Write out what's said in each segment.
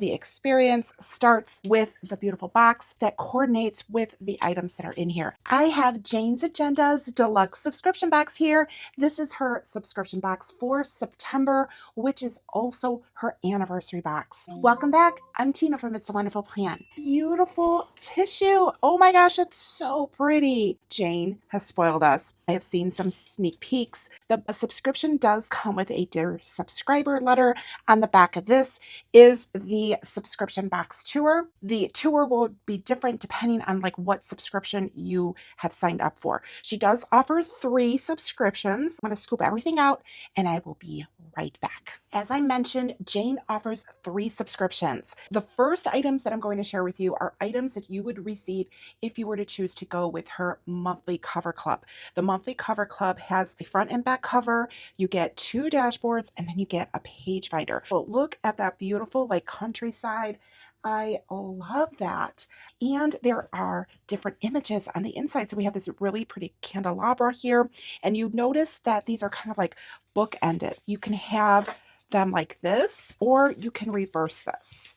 The experience starts with the beautiful box that coordinates with the items that are in here. I have Jane's Agenda's Deluxe Subscription box here. This is her subscription box for September, which is also her anniversary box. Welcome back. I'm Tina from It's a Wonderful Plan. Beautiful tissue. Oh my gosh, it's so pretty. Jane has spoiled us. I have seen some sneak peeks. The subscription does come with a Dear Subscriber letter. On the back of this is the subscription box tour. The tour will be different depending on like what subscription you have signed up for. She does offer 3 subscriptions. I'm going to scoop everything out and I will be right back. As I mentioned, Jane offers 3 subscriptions. The first items that I'm going to share with you are items that you would receive if you were to choose to go with her monthly cover club. The monthly cover club has a front and back cover. You get 2 dashboards and then you get a page finder. Well, look at that beautiful like countryside. I love that. And there are different images on the inside. So we have this really pretty candelabra here. And you notice that these are kind of like bookended. You can have them like this, or you can reverse this.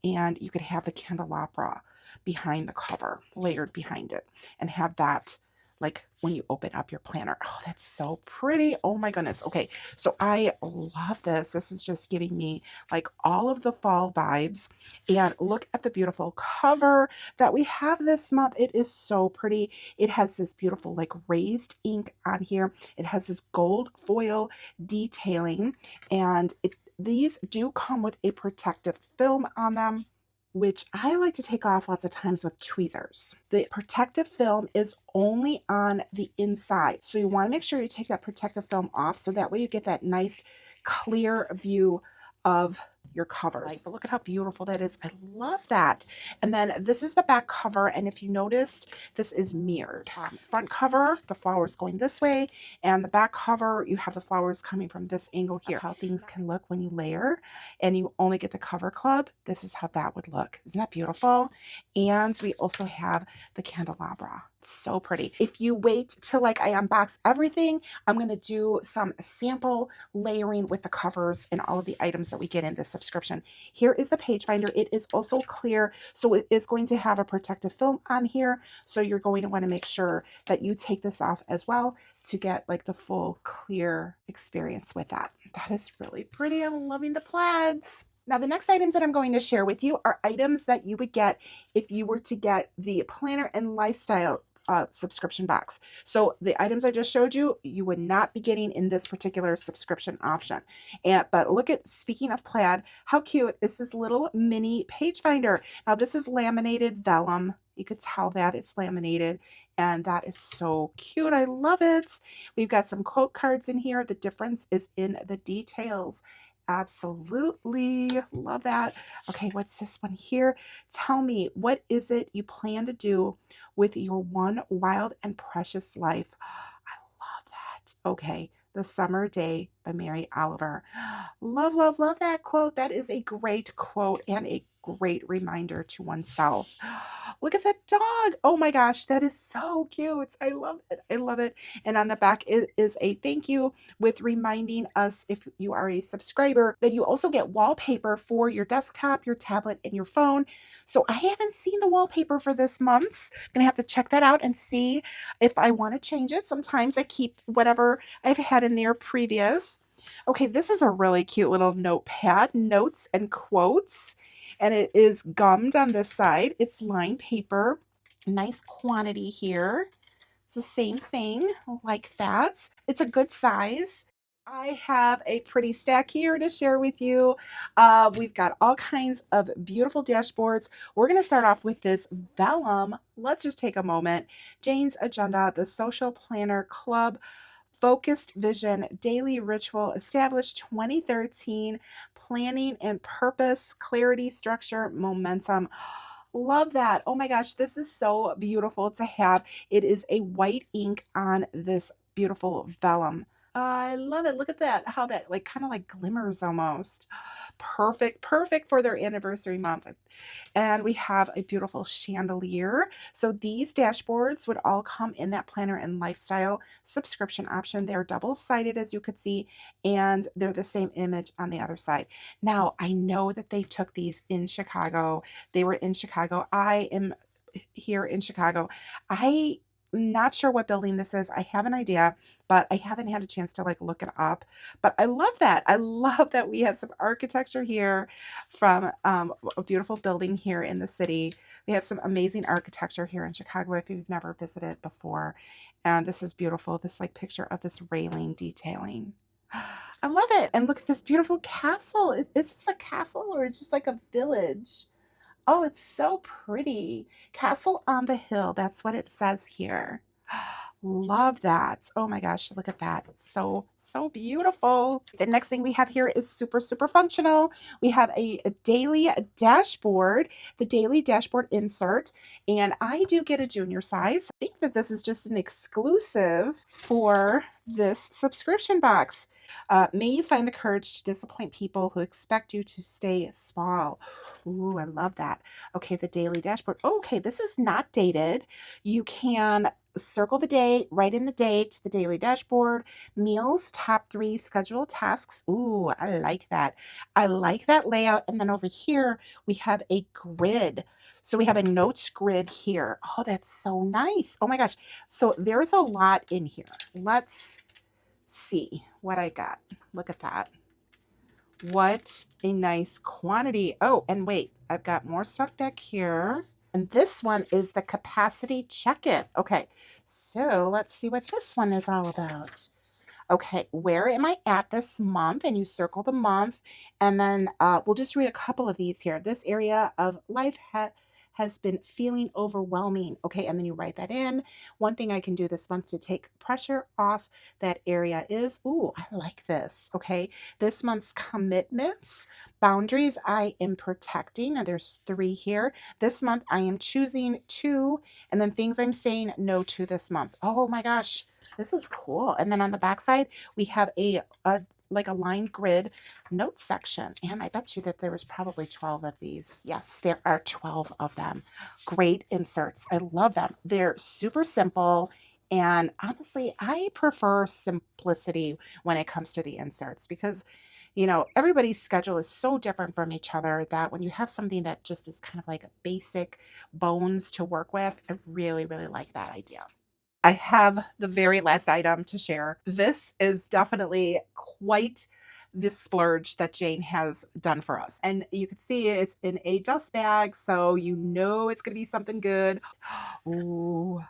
And you could have the candelabra behind the cover, layered behind it, and have that like when you open up your planner. Oh, that's so pretty. Oh my goodness. Okay, so I love this. This is just giving me like all of the fall vibes. And look at the beautiful cover that we have this month. It is so pretty. It has this beautiful like raised ink on here. It has this gold foil detailing, and these do come with a protective film on them, which I like to take off lots of times with tweezers. The protective film is only on the inside. So you want to make sure you take that protective film off so that way you get that nice clear view of your covers. Look at how beautiful that is. I love that. And then this is the back cover. And if you noticed, this is mirrored. Front cover, the flowers going this way, and the back cover, you have the flowers coming from this angle here. How things can look when you layer and you only get the cover club. This is how that would look. Isn't that beautiful? And we also have the candelabra. So pretty. If you wait till like I unbox everything, I'm going to do some sample layering with the covers and all of the items that we get in this subscription. Here is the page finder. It is also clear, so it is going to have a protective film on here. So you're going to want to make sure that you take this off as well to get like the full clear experience with that. That is really pretty. I'm loving the plaids. Now, the next items that I'm going to share with you are items that you would get if you were to get the Planner and Lifestyle subscription box. So the items I just showed you, you would not be getting in this particular subscription option. But look at, speaking of plaid, how cute is this little mini page finder? Now this is laminated vellum. You could tell that it's laminated, and that is so cute. I love it. We've got some quote cards in here. The difference is in the details. Absolutely love that. Okay, what's this one here? Tell me, what is it you plan to do with your one wild and precious life? I love that. Okay, The Summer Day by Mary Oliver. Love, love, love that quote. That is a great quote and a great reminder to oneself. Look at that dog. Oh my gosh, that is so cute. I love it. I love it. And on the back is a thank you with reminding us, if you are a subscriber, that you also get wallpaper for your desktop, your tablet, and your phone. So I haven't seen the wallpaper for this month. I'm going to have to check that out and see if I want to change it. Sometimes I keep whatever I've had in there previous. Okay, this is a really cute little notepad, notes and quotes, and it is gummed on this side. It's lined paper, nice quantity here. It's the same thing like that. It's a good size. I have a pretty stack here to share with you. We've got all kinds of beautiful dashboards. We're going to start off with this vellum. Let's just take a moment. Jane's Agenda, the Social Planner Club, Focused Vision, Daily Ritual, established 2013, planning and purpose, clarity, structure, momentum. Love that. Oh my gosh, this is so beautiful to have. It is a white ink on this beautiful vellum I love it. Look at that. How that like kind of like glimmers almost. Perfect, perfect for their anniversary month. And we have a beautiful chandelier. So these dashboards would all come in that planner and lifestyle subscription option. They're double-sided, as you could see, and they're the same image on the other side. Now, I know that they took these in Chicago. They were in Chicago. I am here in Chicago. I'm not sure what building this is. I have an idea, but I haven't had a chance to like look it up. But I love that. I love that we have some architecture here from a beautiful building here in the city. We have some amazing architecture here in Chicago if you've never visited before. And this is beautiful. This like picture of this railing detailing. I love it. And look at this beautiful castle. Is this a castle or it's just like a village? Oh, it's so pretty. Castle on the Hill. That's what it says here. Love that. Oh my gosh, look at that. So, so beautiful. The next thing we have here is super, super functional. We have a daily dashboard, the daily dashboard insert, and I do get a junior size. I think that this is just an exclusive for this subscription box. May you find the courage to disappoint people who expect you to stay small. Ooh, I love that. Okay, the daily dashboard. Okay, this is not dated. You can circle the date, write in the date, the daily dashboard, meals, top 3 scheduled tasks. Ooh, I like that. I like that layout. And then over here, we have a grid. So we have a notes grid here. Oh, that's so nice. Oh my gosh. So there's a lot in here. Let's see what I got. Look at that. What a nice quantity. Oh, and wait, I've got more stuff back here. And this one is the capacity check-in. Okay, so let's see what this one is all about. Okay, where am I at this month? And you circle the month. And then we'll just read a couple of these here. This area of life has been feeling overwhelming. Okay, and then you write that in. One thing I can do this month to take pressure off that area is, ooh, I like this. Okay, this month's commitments, boundaries I am protecting. Now there's 3 here. This month I am choosing 2, and then things I'm saying no to this month. Oh my gosh, this is cool. And then on the back side, we have a like a lined grid notes section. And I bet you that there was probably 12 of these. Yes, there are 12 of them. Great inserts. I love them. They're super simple. And honestly, I prefer simplicity when it comes to the inserts because, you know, everybody's schedule is so different from each other that when you have something that just is kind of like a basic bones to work with, I really, really like that idea. I have the very last item to share. This is definitely quite the splurge that Jane has done for us. And you can see it's in a dust bag, so you know it's going to be something good. Oh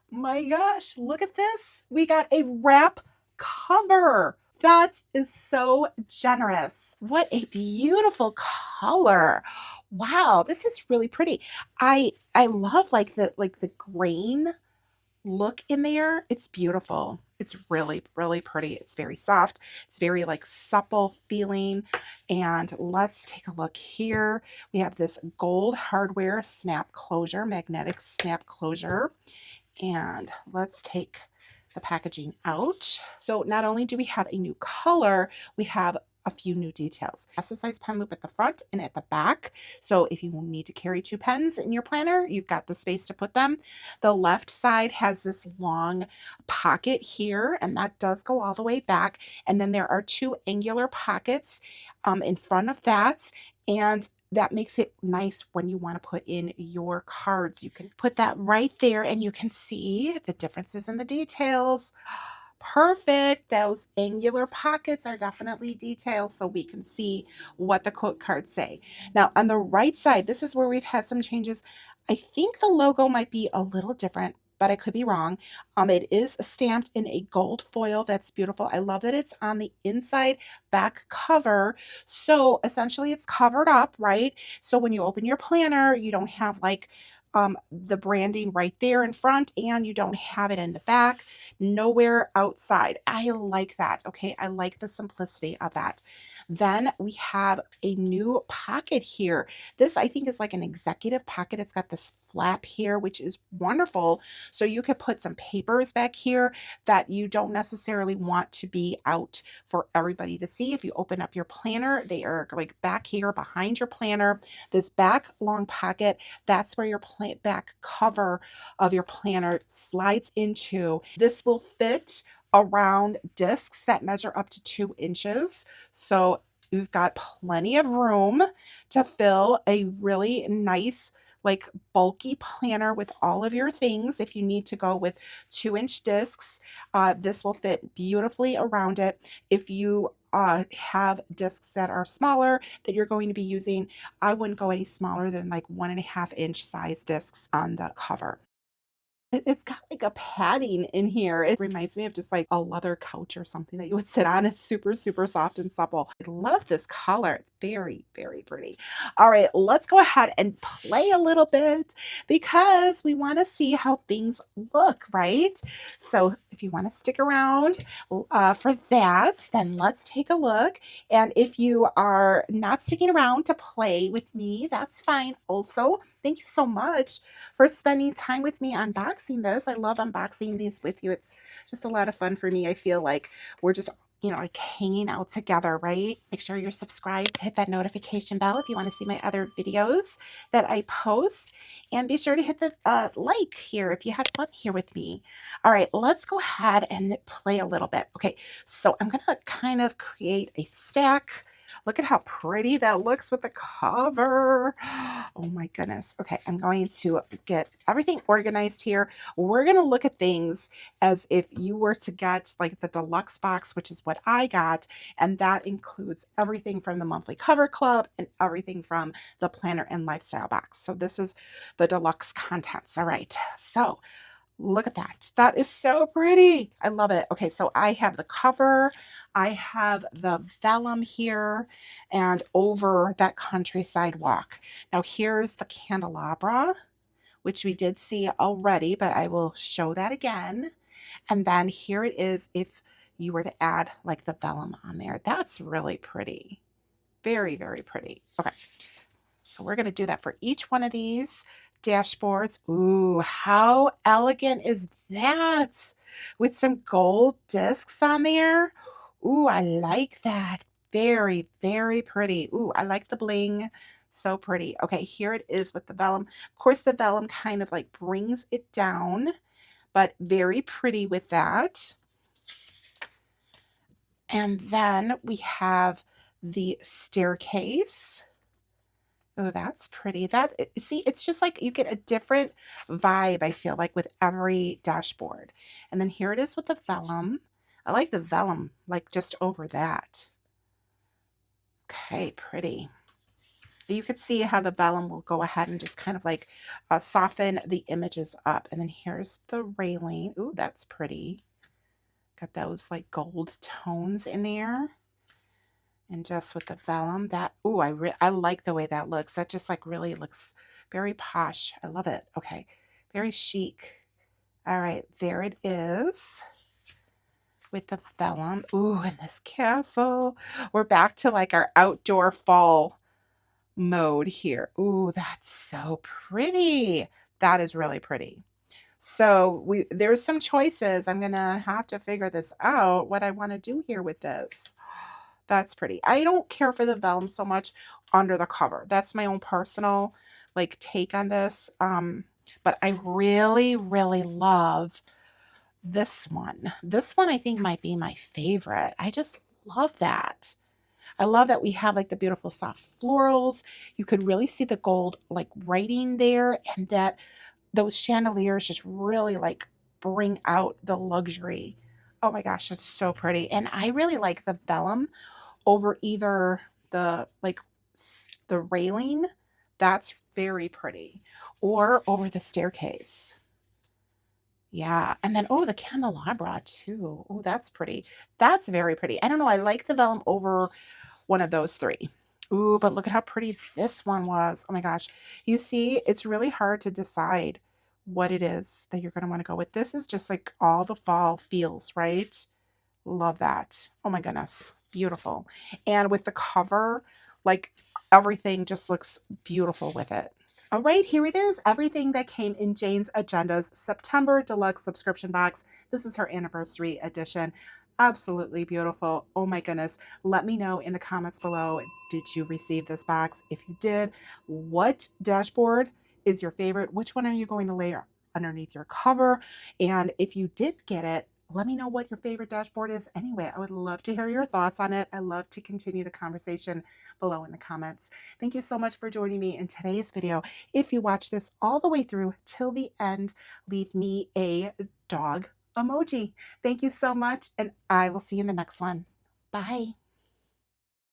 my gosh, look at this. We got a wrap cover. That is so generous. What a beautiful color. Wow, this is really pretty. I love like the grain look in there. It's beautiful. It's really, really pretty. It's very soft. It's very like supple feeling. And let's take a look here. We have this gold hardware snap closure, magnetic snap closure. And let's take the packaging out. So not only do we have a new color, we have a few new details. That's size pen loop at the front and at the back. So if you need to carry 2 pens in your planner, you've got the space to put them. The left side has this long pocket here, and that does go all the way back. And then there are 2 angular pockets in front of that. And that makes it nice when you want to put in your cards. You can put that right there and you can see the differences in the details. Perfect. Those angular pockets are definitely detailed so we can see what the quote cards say. Now on the right side, this is where we've had some changes. I think the logo might be a little different, but I could be wrong. It is stamped in a gold foil. That's beautiful. I love that it's on the inside back cover. So essentially it's covered up, right? So when you open your planner, you don't have like the branding right there in front and you don't have it in the back, nowhere outside. I like that. Okay. I like the simplicity of that. Then we have a new pocket here. This I think is like an executive pocket. It's got this flap here, which is wonderful. So you could put some papers back here that you don't necessarily want to be out for everybody to see. If you open up your planner, they are like back here behind your planner. This back long pocket, that's where your back cover of your planner slides into. This will fit around discs that measure up to 2 inches. So you've got plenty of room to fill a really nice, like bulky planner with all of your things. If you need to go with 2-inch discs, this will fit beautifully around it. If you have discs that are smaller that you're going to be using, I wouldn't go any smaller than like 1.5-inch size discs on the cover. It's got like a padding in here. It reminds me of just like a leather couch or something that you would sit on. It's super, super soft and supple. I love this color. It's very, very pretty. All right, let's go ahead and play a little bit because we want to see how things look, right? So if you want to stick around for that, then let's take a look. And if you are not sticking around to play with me, that's fine. Also, thank you so much for spending time with me unboxing this. I love unboxing these with you. It's just a lot of fun for me. I feel like we're just, like hanging out together, right? Make sure you're subscribed, hit that notification bell if you want to see my other videos that I post, and be sure to hit the like here if you had fun here with me. All right, let's go ahead and play a little bit. Okay, so I'm gonna kind of create a stack. Look at how pretty that looks with the cover. Oh my goodness. Okay, I'm going to get everything organized here. We're going to look at things as if you were to get like the deluxe box, which is what I got. And that includes everything from the monthly cover club and everything from the planner and lifestyle box. So this is the deluxe contents. All right. So look at that. That is so pretty. I love it. Okay, so I have the cover. I have the vellum here and over that countryside walk. Now here's the candelabra, which we did see already, but I will show that again. And then here it is if you were to add like the vellum on there. That's really pretty. Very, very pretty. Okay. So we're going to do that for each one of these dashboards. Ooh, how elegant is that? With some gold discs on there. Ooh, I like that. Very, very pretty. Ooh, I like the bling. So pretty. Okay, here it is with the vellum. Of course, the vellum kind of like brings it down, but very pretty with that. And then we have the staircase. Oh, that's pretty. See, it's just like you get a different vibe, I feel like, with every dashboard. And then here it is with the vellum. I like the vellum, like just over that. Okay, pretty. You could see how the vellum will go ahead and just kind of like soften the images up. And then here's the railing. Ooh, that's pretty. Got those like gold tones in there. And just with the vellum, that, ooh, I like the way that looks. That just like really looks very posh. I love it. Okay, very chic. All right, there it is with the vellum. Ooh, and this castle. We're back to like our outdoor fall mode here. Ooh, that's so pretty. That is really pretty. So there's some choices. I'm gonna have to figure this out, what I want to do here with this. That's pretty. I don't care for the vellum so much under the cover. That's my own personal like take on this. But I really, really love this one. This one I think might be my favorite. I just love that. I love that we have like the beautiful soft florals. You could really see the gold like writing there, and that those chandeliers just really like bring out the luxury. Oh my gosh, it's so pretty. And I really like the vellum over either the like the railing. That's very pretty. Or over the staircase. Yeah. And then, oh, the candelabra too. Oh, that's pretty. That's very pretty. I don't know. I like the vellum over one of those three. Ooh, but look at how pretty this one was. Oh my gosh. You see, it's really hard to decide what it is that you're going to want to go with. This is just like all the fall feels, right? Love that. Oh my goodness. beautiful. And with the cover, like everything just looks beautiful with it. All right, here it is. Everything that came in Jane's Agenda's September Deluxe Subscription Box. This is her anniversary edition. Absolutely beautiful. Oh my goodness. Let me know in the comments below, did you receive this box? If you did, what dashboard is your favorite? Which one are you going to layer underneath your cover? And if you did get it, let me know what your favorite dashboard is anyway. I would love to hear your thoughts on it. I love to continue the conversation below in the comments. Thank you so much for joining me in today's video. If you watch this all the way through till the end, leave me a dog emoji. Thank you so much, and I will see you in the next one. Bye.